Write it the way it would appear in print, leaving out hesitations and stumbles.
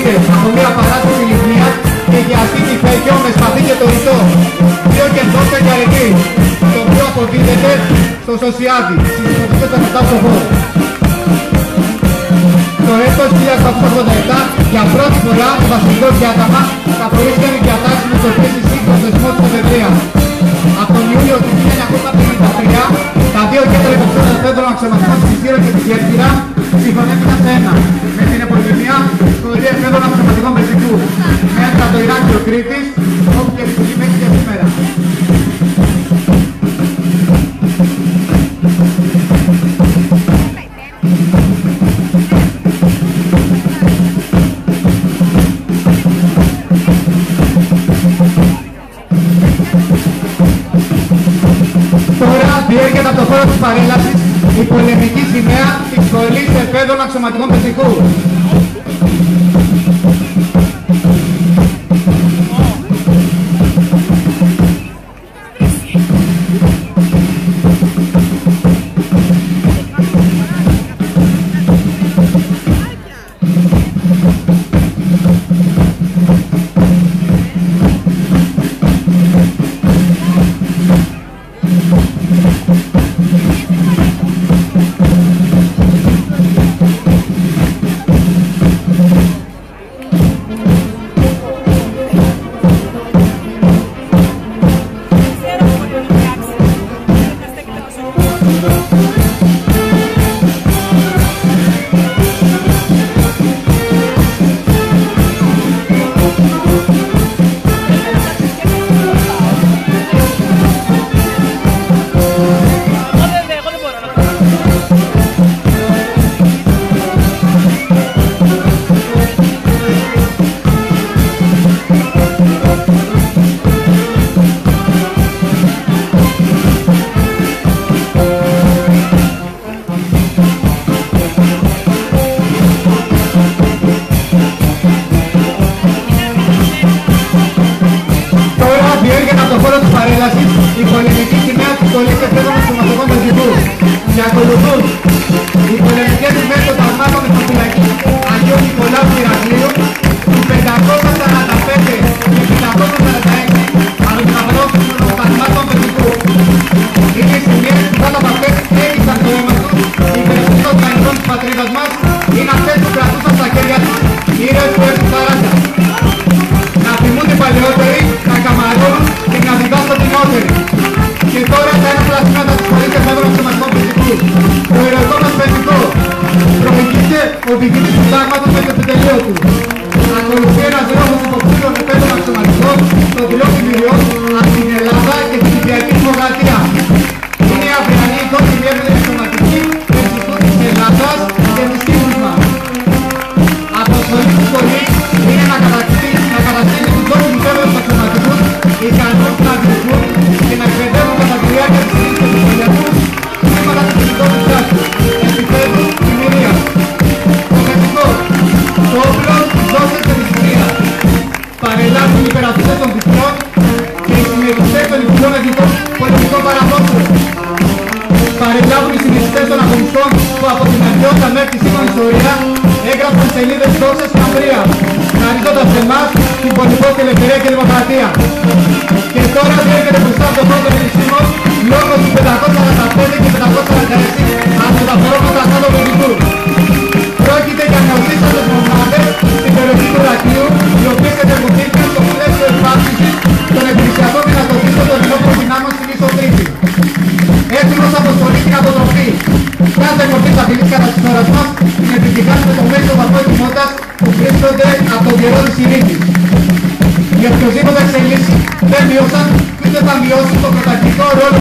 προηγήθηκε από μια παράσταση λιχνία και διαστήνει φέκιο με σπαθί και το ρητό. Δύο και δώστε και αρετή, το οποίο αποδίδεται στο Σωσιάδη, συστηματικό των μετάσοφων. Το έτος 1887, για πρώτη φορά το βασιλικό διάταγμα καθορίστηκαν οι διατάξεις με το οποίο εισήχθη ο θεσμός της Εφεδρείας. Από τον Ιούλιο του 1953, τα δύο κέντρα υποψήφων εφέδρων αξιωματικών της Ισχύρου και της Γέφυρα συμφωνήθηκαν σε ένα, με την επωνυμία Σχολή Εφέδρων Αξιωματικών Πεζικού, μέτρα το Ηράκλειο Κρήτης, όπου και λειτουργεί μέχρι και σήμερα. Διέρχεται από το χώρο της παρέλασης η πολεμική σημαία της Σχολής Εφέδρων Αξιωματικών Πεζικού. Η πολεμική σημαία της Σχολής Εφέδρων Αξιωματικών Πεζικού. Και ακολουθούν οι πολεμικές σημαίες των ταγμάτων με φυλακή Αγίου Νικολάου του Ηρακλείου του 545 και 546 αλληλογραφών των ταγμάτων Πεζικού. Είναι οι σημαίες που κάτω από αυτές έκλεισαν το αίμα τους, οι περισσότεροι των καημών της πατρίδας μας είναι αυτές που κρατούσαν στα χέρια τους οι ήρωες του έργου Ταράτσα. Να θυμούνται οι παλαιότεροι, να καμαρώνουν και να διδάσκονται οι νεότεροι. Και τώρα τα ένοπλα σήματα της Σχολής Εφέδρων Αξιωματικών Πεζικού. Το ηρωικό μας πεζικό προηγείται ο διοικητής του τάγματος με το επιτελείο του. Ακολουθεί ένας δρόμος υποψήφιων εφέδρων αξιωματικών των τριών δημιουργιών από την Ελλάδα και την Κυπριακή Δημοκρατία. Είναι η αυριανή εικόνα διεύθυνση αξιωματική πεζικού της Ελλάδας και της Κύπρου μας. Αποστολή της σχολής είναι να καταστήσει τους δόκους εφέδρους αξιωματικούς ικανούς να διοικούν και να εκπαιδεύουν κατά τη διάρκεια της σχολής και του πολέμου θέματα της ειδικότητάς τους, επιθέτου, δημιουργίας. Το μεθικό, το όπλο, δόσεις και δυσκολία. Παρελάβουν οι υπερασπιστές των δικτών και οι συμμετοχές των υψηλών εθνικών πολιτικών παραδόσεων. Παρελάβουν οι συνειδητές των αγωνιστών που από την αρχαιότητα μέχρι τη σύγχρονη ιστορία έγραψαν σελίδες δόξας και αμβρία, χαρίζοντας σε εμάς την πολιτική και ελευθερία και δημοκρατία. Και τώρα διέρχεται μπροστά από το πρώτο επισήμο λόγω του 545 και 546 από τα φορώματα κάτω πεζικού. Πρόκειται για νεοσύστατες μονάδες στην περιοχή του Ηρακλείου, οι οποίες ενεργοποιήθηκαν στο πλαίσιο επάυσης των εκκλησιακών δυνατοτήτων των ενόπλων δυνάμεων στην Ίσο Κρήτη. Έτοιμος αποστολή στην αποτροπή. Κάθε μορφή απειλής κατά της χώρας μας την επιτυχάνει με το μέγιστο βαθμό ετοιμότητας που βρίσκονται από τον καιρό της ειρήνης. Οι οποιοσδήποτε εξελίξεις δεν μειώσαν ούτε θα μειώσουν το πρωταρχικό ρόλο